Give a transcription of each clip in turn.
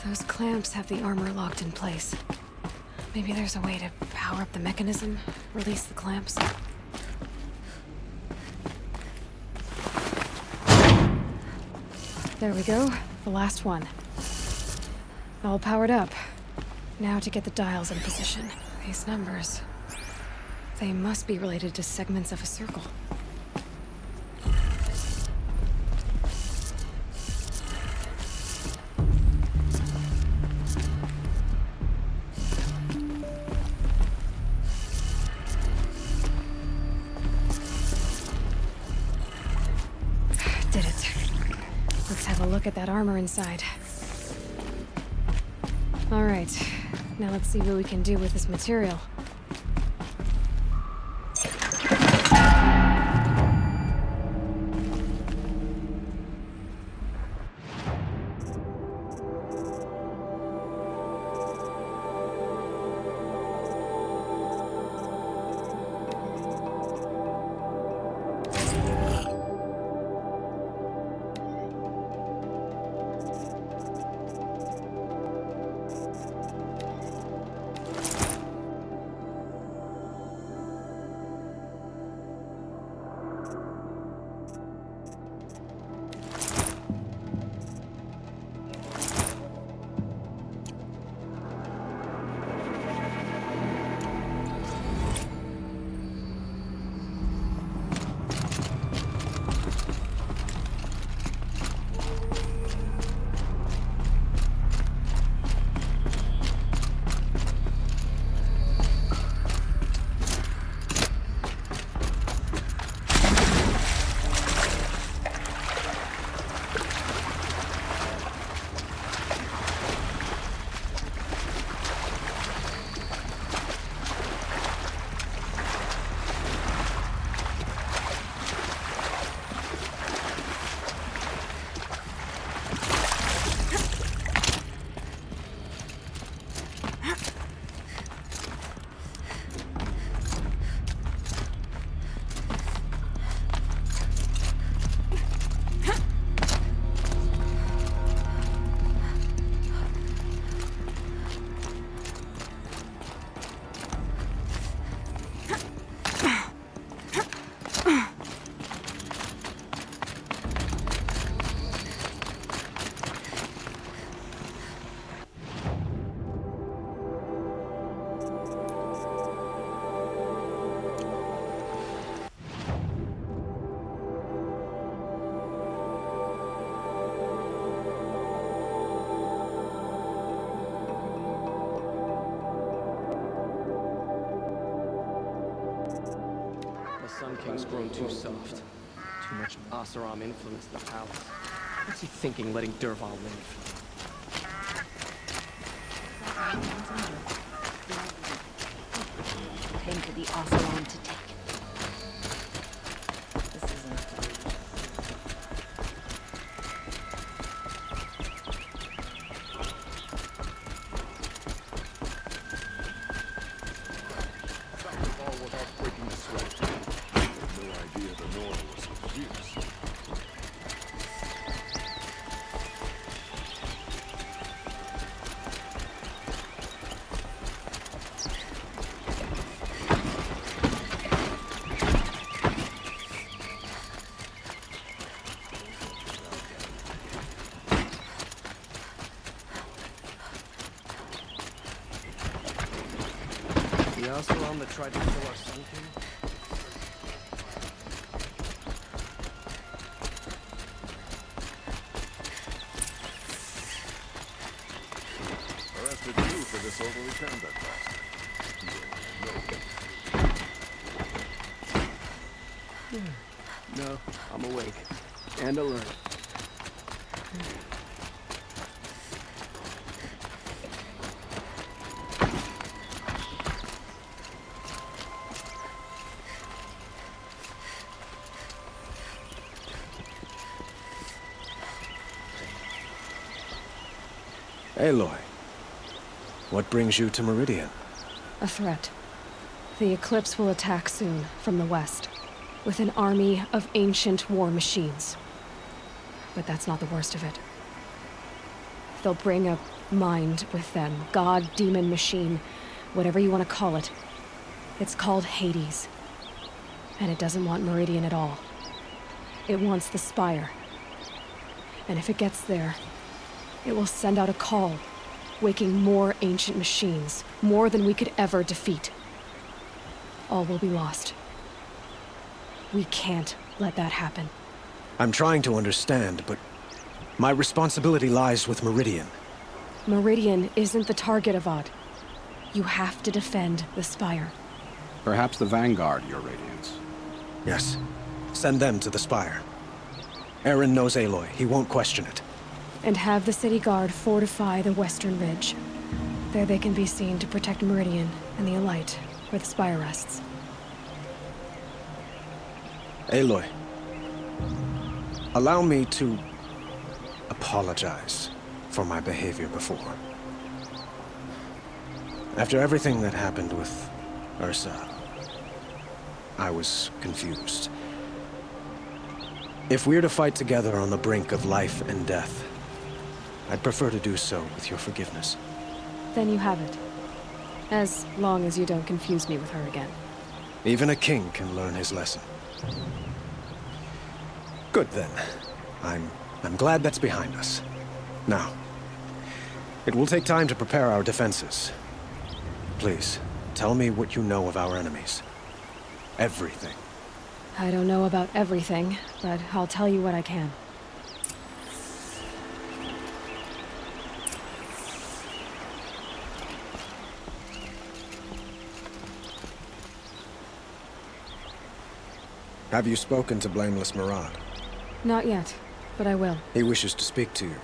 Those clamps have the armor locked in place. Maybe there's a way to power up the mechanism, release the clamps. There we go, the last one. All powered up. Now to get the dials in position. These numbers, they must be related to segments of a circle. Did it. Let's have a look at that armor inside. All right, now let's see what we can do with this material. Sun King's grown too soft. Too much Asaram influence in the palace. What's he thinking, letting Dervahl live? Came to the Oseram to take it. This isn't. All without breaking the sweat. No idea the Nora was so fierce. The Asaram that tried to kill our Sun King? Arrested you for disorderly conduct last night. No, I'm awake. And alert. Aloy, what brings you to Meridian? A threat. The Eclipse will attack soon, from the west, with an army of ancient war machines. But that's not the worst of it. They'll bring a mind with them, god, demon, machine, whatever you want to call it. It's called Hades. And it doesn't want Meridian at all. It wants the Spire. And if it gets there, it will send out a call, waking more ancient machines, more than we could ever defeat. All will be lost. We can't let that happen. I'm trying to understand, but my responsibility lies with Meridian. Meridian isn't the target, Avad. You have to defend the Spire. Perhaps the Vanguard, Your Radiance. Yes. Send them to the Spire. Eren knows Aloy. He won't question it. And have the city guard fortify the western ridge. There they can be seen to protect Meridian and the Elite, where the Spire rests. Aloy, allow me to apologize for my behavior before. After everything that happened with Ursa, I was confused. If we're to fight together on the brink of life and death, I'd prefer to do so with your forgiveness. Then you have it. As long as you don't confuse me with her again. Even a king can learn his lesson. Good then. I'm glad that's behind us. Now, it will take time to prepare our defenses. Please, tell me what you know of our enemies. Everything. I don't know about everything, but I'll tell you what I can. Have you spoken to Blameless Murad? Not yet, but I will. He wishes to speak to you.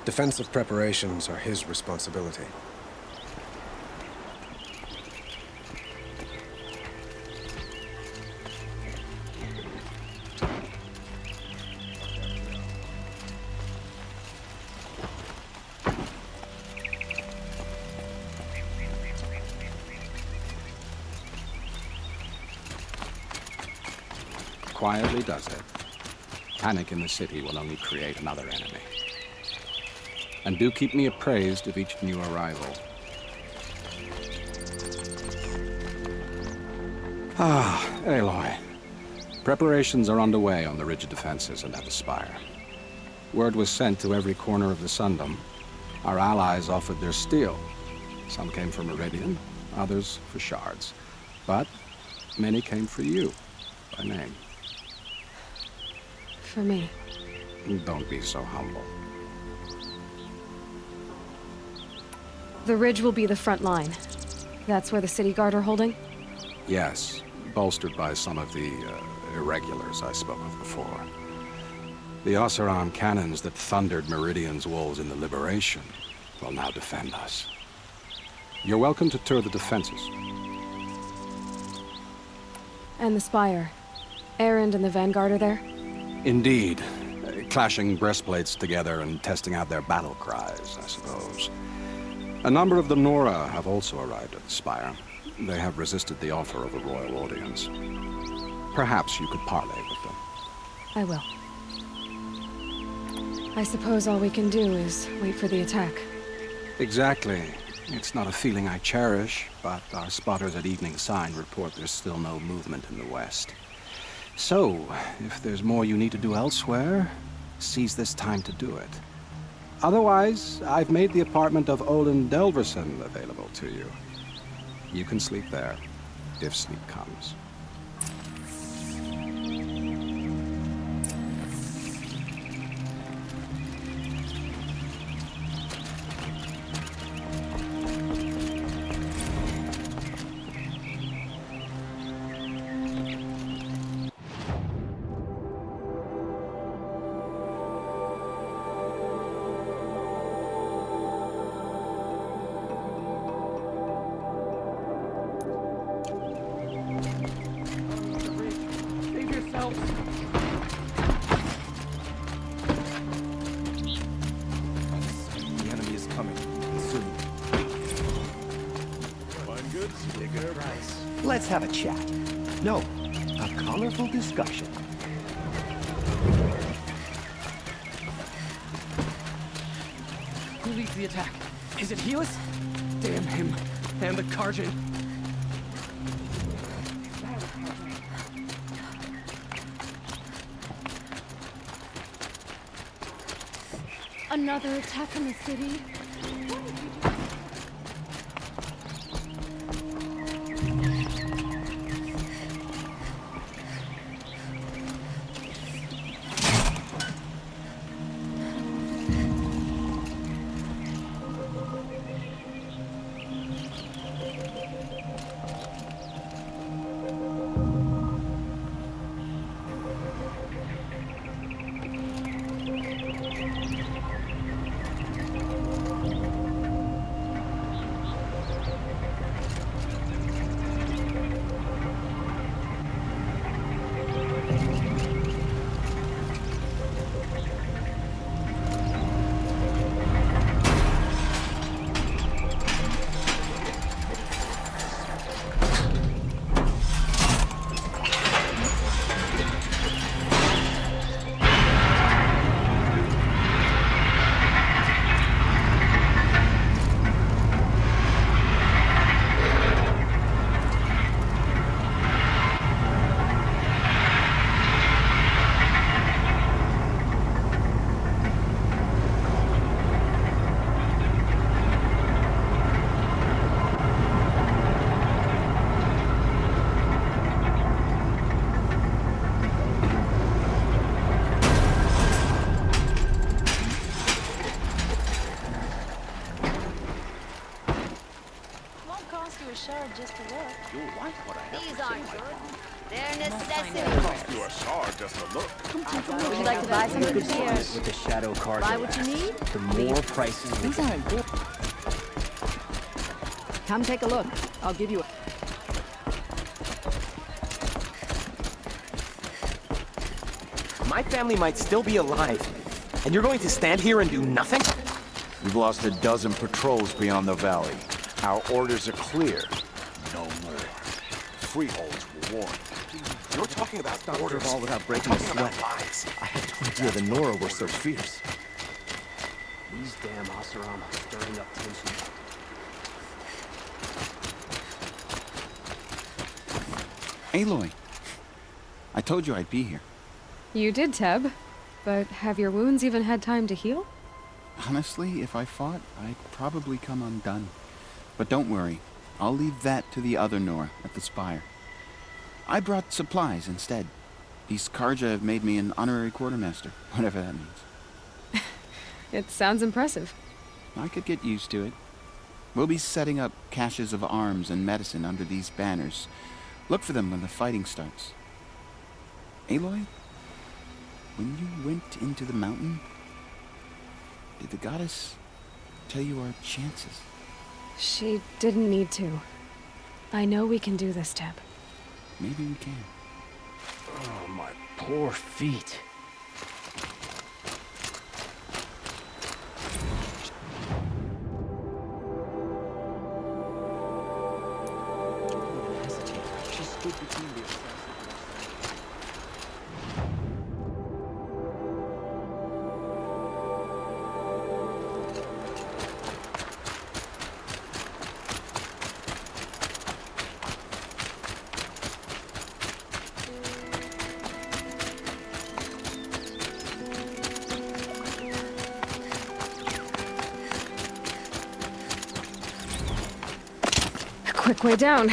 Defensive preparations are his responsibility. Quietly does it. Panic in the city will only create another enemy. And do keep me appraised of each new arrival. Aloy. Preparations are underway on the ridge of defenses and at the Spire. Word was sent to every corner of the Sundom. Our allies offered their steel. Some came for Meridian, others for shards. But many came for you, by name. For me. Don't be so humble. The ridge will be the front line. That's where the city guard are holding? Yes, bolstered by some of the irregulars I spoke of before. The Oseram cannons that thundered Meridian's walls in the Liberation will now defend us. You're welcome to tour the defenses. And the Spire. Erend and the Vanguard are there? Indeed. Clashing breastplates together and testing out their battle cries, I suppose. A number of the Nora have also arrived at the Spire. They have resisted the offer of a royal audience. Perhaps you could parley with them. I will. I suppose all we can do is wait for the attack. Exactly. It's not a feeling I cherish, but our spotters at Evening Sign report there's still no movement in the west. So, if there's more you need to do elsewhere, seize this time to do it. Otherwise, I've made the apartment of Olin Delverson available to you. You can sleep there, if sleep comes. Save yourselves! The enemy is coming. Soon. Find goods? Take care. Price. Let's have a chat. No, a colorful discussion. Who leads the attack? Is it Helis? Damn him. And the Karjan. Another attack on the city? Just to look. You'll like what I have These to aren't say. good. They're necessities. You a shard just to look. Would you like to buy some of this here? With the shadow card. Buy what you need? The more prices. These aren't good. Come take a look. I'll give you a... My family might still be alive, and you're going to stand here and do nothing? We've lost a dozen patrols beyond the valley. Our orders are clear. No more. Freeholds were warned. You're talking about Order of all without breaking a sweat. lies. I had no idea the Nora were so fierce. These damn Oseram are stirring up tension. Aloy, I told you I'd be here. You did, Teb. But have your wounds even had time to heal? Honestly, if I fought, I'd probably come undone. But don't worry, I'll leave that to the other Nora at the Spire. I brought supplies instead. These Karja have made me an honorary quartermaster, whatever that means. It sounds impressive. I could get used to it. We'll be setting up caches of arms and medicine under these banners. Look for them when the fighting starts. Aloy, when you went into the mountain, did the goddess tell you our chances? She didn't need to. I know we can do this, Teb. Maybe we can. Oh, my poor feet. She stood between the assassin. Quick way down.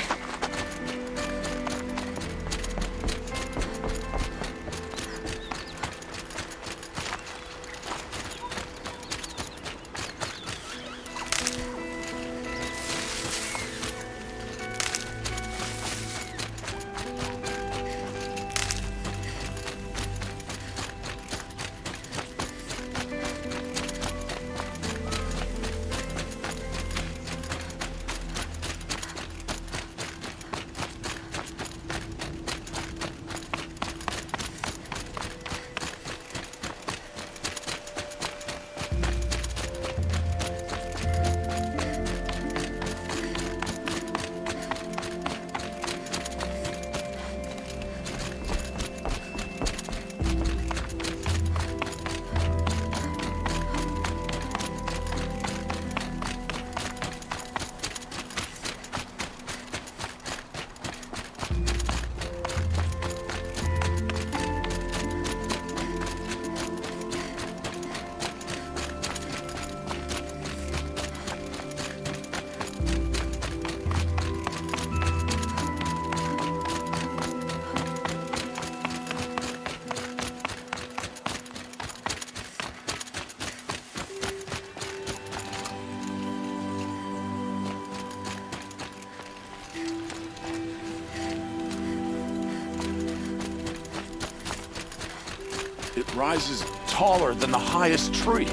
It rises taller than the highest tree.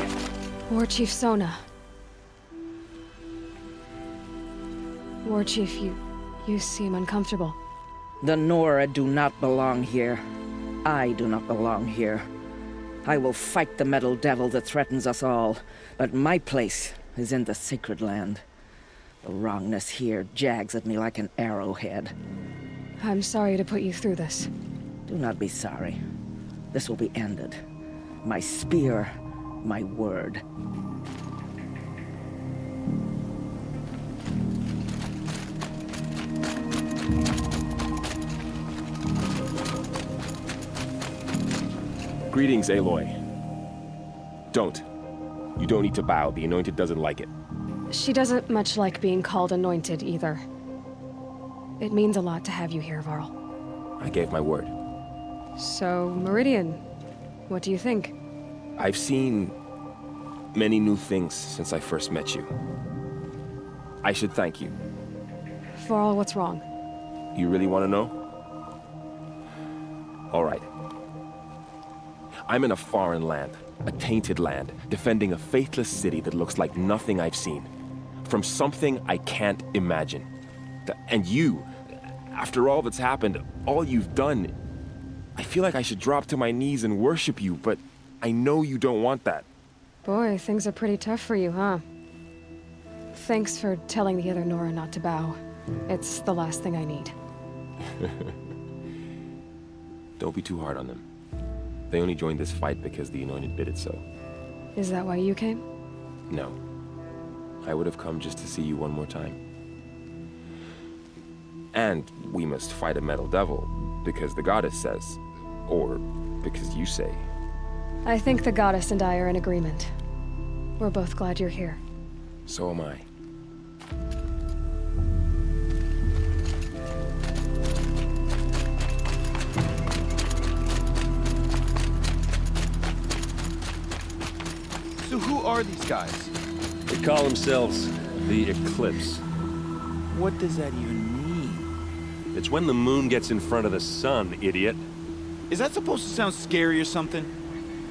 War Chief Sona. War Chief, you seem uncomfortable. The Nora do not belong here. I do not belong here. I will fight the metal devil that threatens us all, but my place is in the sacred land. The wrongness here jags at me like an arrowhead. I'm sorry to put you through this. Do not be sorry. This will be ended. My spear, my word. Greetings, Aloy. Don't. You don't need to bow. The Anointed doesn't like it. She doesn't much like being called anointed, either. It means a lot to have you here, Varl. I gave my word. So, Meridian, what do you think? I've seen many new things since I first met you. I should thank you. Varl, what's wrong? You really want to know? All right. I'm in a foreign land, a tainted land, defending a faithless city that looks like nothing I've seen. From something I can't imagine. And you, after all that's happened, all you've done, I feel like I should drop to my knees and worship you, but I know you don't want that. Boy, things are pretty tough for you, huh? Thanks for telling the other Nora not to bow. It's the last thing I need. Don't be too hard on them. They only joined this fight because the Anointed bid it so. Is that why you came? No. I would have come just to see you one more time. And we must fight a metal devil, because the goddess says. Or because you say. I think the goddess and I are in agreement. We're both glad you're here. So am I. So who are these guys? They call themselves the Eclipse. What does that even mean? It's when the moon gets in front of the sun, idiot. Is that supposed to sound scary or something?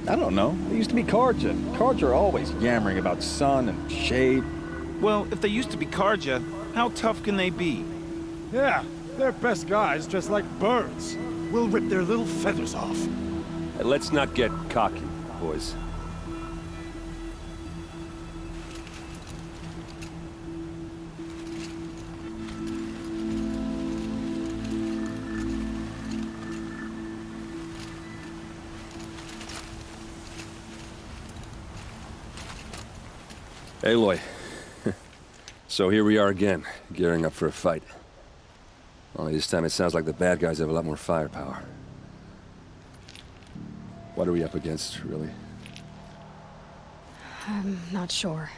I don't know. They used to be Karja. Karja are always yammering about sun and shade. Well, if they used to be Karja, how tough can they be? Yeah, they're best guys dressed like birds. We'll rip their little feathers off. Hey, let's not get cocky, boys. Aloy. So here we are again, gearing up for a fight. Only this time it sounds like the bad guys have a lot more firepower. What are we up against, really? I'm not sure.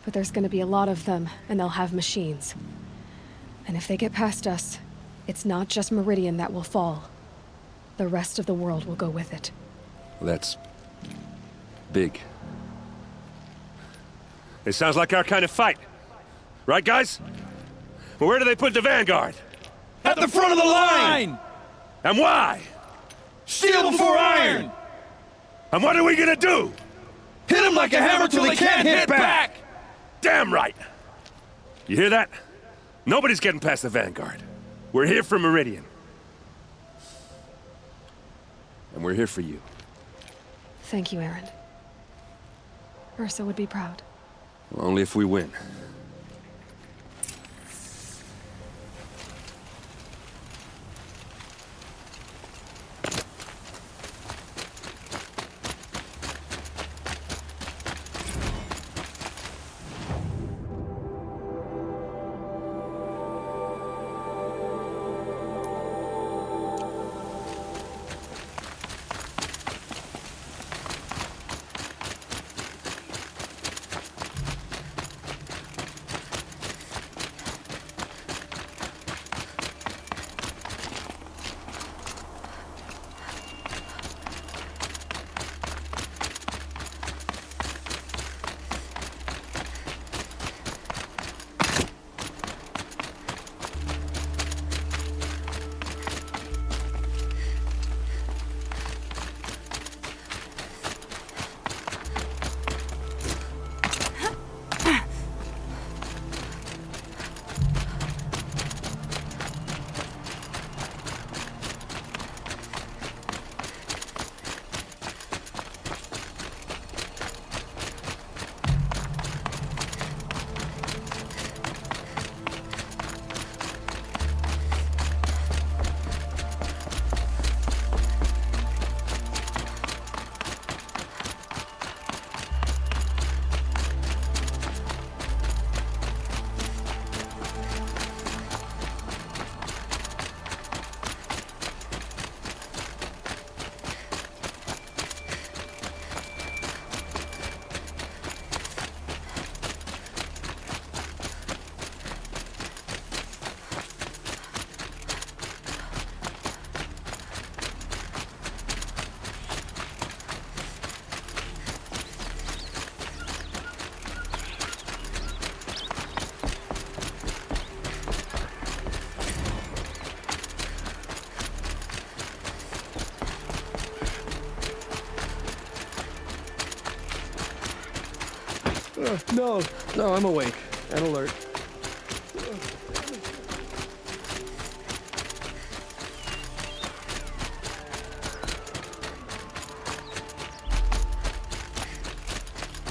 But there's gonna be a lot of them, and they'll have machines. And if they get past us, it's not just Meridian that will fall. The rest of the world will go with it. Well, that's... big. It sounds like our kind of fight. Right, guys? Well, where do they put the Vanguard? At the front of the line! And why? Steel before iron! And what are we gonna do? Hit him like a hammer till he can't hit back! Damn right! You hear that? Nobody's getting past the Vanguard. We're here for Meridian. And we're here for you. Thank you, Aaron. Ursa would be proud. Well, only if we win. No, I'm awake and alert.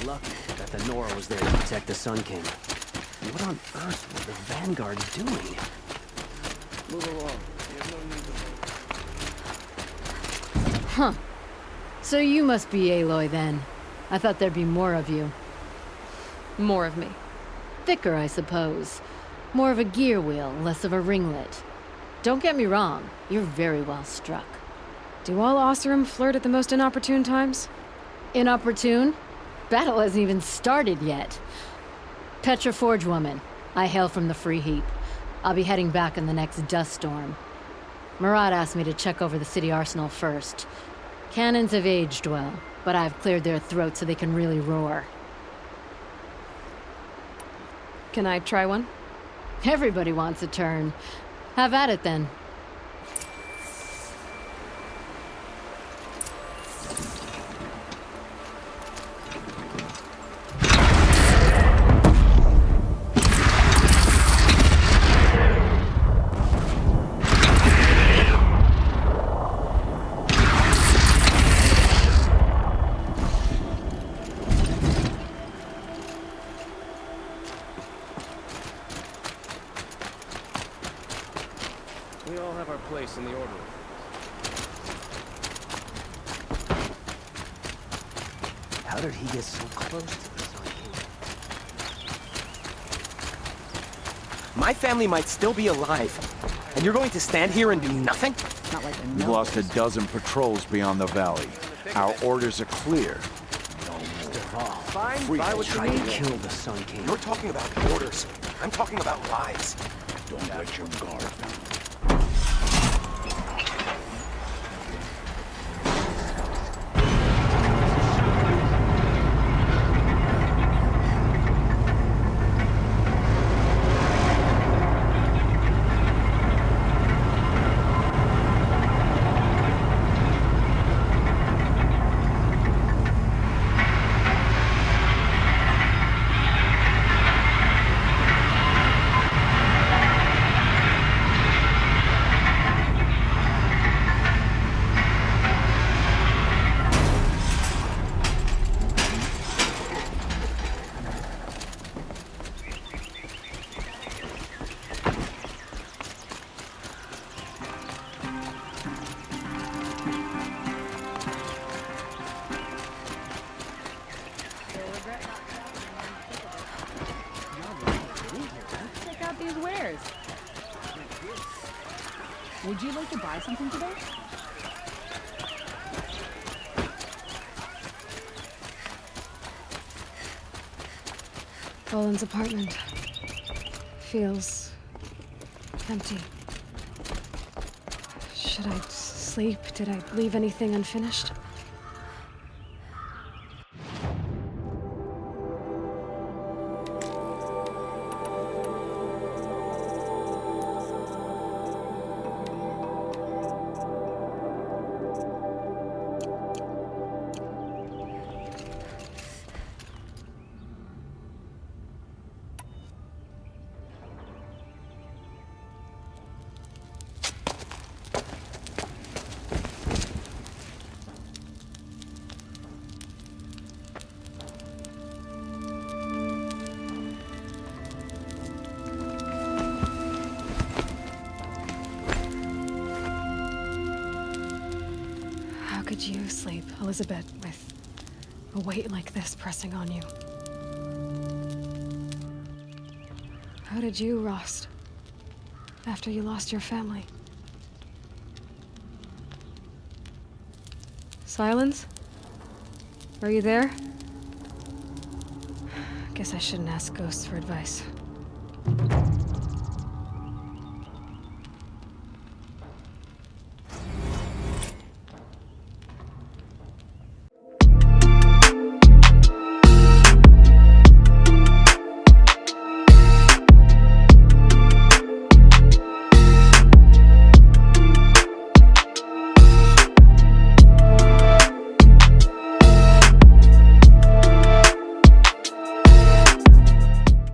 Lucky that the Nora was there to protect the Sun King. What on earth was the Vanguard doing? Move along. Huh. So you must be Aloy then. I thought there'd be more of you. More of me. Thicker, I suppose. More of a gear wheel, less of a ringlet. Don't get me wrong, you're very well struck. Do all Oseram flirt at the most inopportune times? Inopportune? Battle hasn't even started yet. Petra Forge woman. I hail from the Free Heap. I'll be heading back in the next dust storm. Murad asked me to check over the city arsenal first. Cannons have aged well, but I've cleared their throats so they can really roar. Can I try one? Everybody wants a turn. Have at it then. We all have our place in the order. How did he get so close to the Sun King? My family might still be alive, and you're going to stand here and do nothing? We've lost a dozen patrols beyond the valley. Our orders are clear. Fine, buy what you Tried to need. kill the Sun King. You're talking about orders. I'm talking about lives. Don't let your guard down. Check out these wares. Would you like to buy something today? Roland's apartment feels empty. Should I sleep? Did I leave anything unfinished? How could you sleep, Elizabeth, with a weight like this pressing on you? How did you, Rost, after you lost your family? Silence? Are you there? Guess I shouldn't ask ghosts for advice.